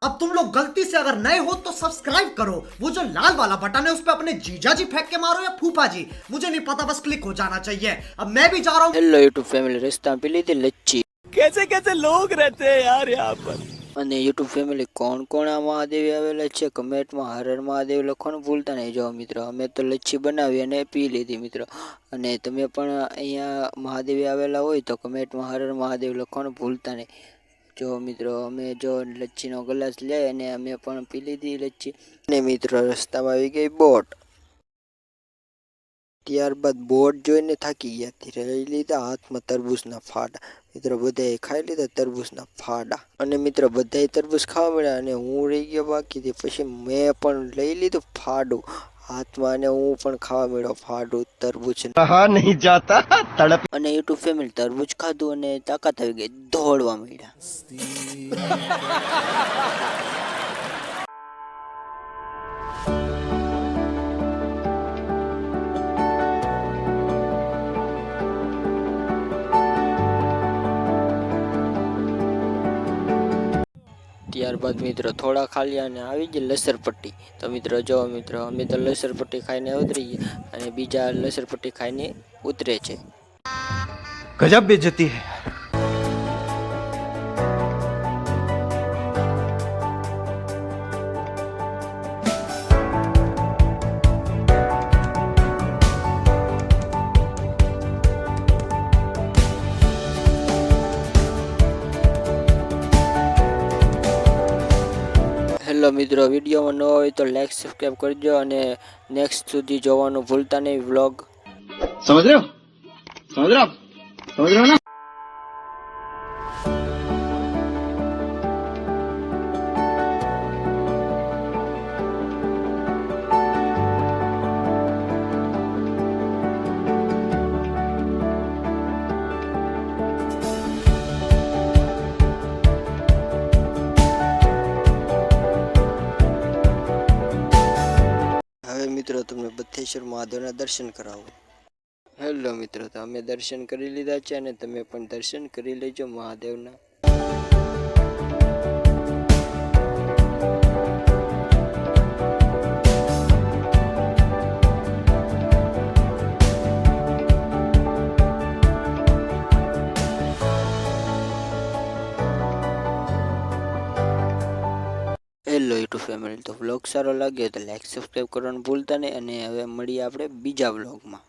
अब तुम लोग गलती से अगर नए हो तो सब्सक्राइब करो, वो जो लाल वाला बटन है उस पर अपने जीजा जी फेंक के मारो या फूफा जी, मुझे नहीं पता, बस क्लिक हो जाना चाहिए। अब मैं भी जा रहा हूँ। હેલો યુટ્યુબ ફેમિલી, રસ્તા પી લીધી લચ્છી कैसे कैसे लोग रहते हैं यार यहाँ पर। અને યુટ્યુબ ફેમિલી કોણ કોણ આ મહાદેવી આવેલા છે કમેન્ટમાં હર હર મહાદેવ લખવાનું ભૂલતા નહીં. જો મિત્રો અમે તો લચ્છી બનાવી અને પી લીધી મિત્રો, અને તમે પણ અહીંયા મહાદેવી આવેલા હોય તો કમેન્ટમાં હર હર મહાદેવ લખવાનું ભૂલતા નહીં. જો મિત્રો અમે જો લચ્છીનો ગ્લાસ લઈ અને અમે પણ પી લીધી લચ્છી. અને મિત્રો રસ્તામાં આવી ગઈ બોટ. ત્યારબાદ બોટ જોઈને થાકી ગયા, લઈ લીધા હાથમાં તરબૂચના ફાડા. મિત્રો બધાએ ખાઈ લીધા તરબૂચના ફાડા, અને મિત્રો બધાએ તરબૂચ ખાવા મળ્યા અને હું રહી ગયો બાકીથી. પછી મેં પણ લઈ લીધું ફાડું હાથમાં અને હું પણ ખાવા મળ્યો ફાડું તરબૂચ. नहीं जाता तड़प। અને યુટ્યુબ ફેમિલી તરબૂચ ખાધું અને તાકાત આવી ગઈ, દોડવા મળ્યા. ત્યારબાદ મિત્રો થોડા ખાલ્યા અને આવી ગઈ લસરપટ્ટી. તો મિત્રો જો મિત્રો અમે તો લસરપટ્ટી ખાઈને ઉતરી ગયા અને બીજા લસરપટ્ટી ખાઈને ઉતરે છે. गजब बेइज्जती है। હેલો મિત્રો, વિડીયોમાં ન હોય તો લાઈક સબસ્ક્રાઈબ કરજો અને નેક્સ્ટ સુધી જોવાનું ભૂલતા નહીં વ્લોગ. समझ रहे हो समझ रहे हो आप? समझ रहे हो ना। હવે મિત્રો તમને બથેશ્વર મહાદેવના દર્શન કરાવું. હેલો મિત્રો, તો અમે દર્શન કરી લીધા છે અને તમે પણ દર્શન કરી લેજો મહાદેવના. હેલો યુટ્યુબ ફેમિલી, તો વ્લોગ સારો લાગ્યો તો લાઈક સબસ્ક્રાઈબ કરવાનું ભૂલતા નહીં. અને હવે મળીએ આપણે બીજા વ્લોગમાં.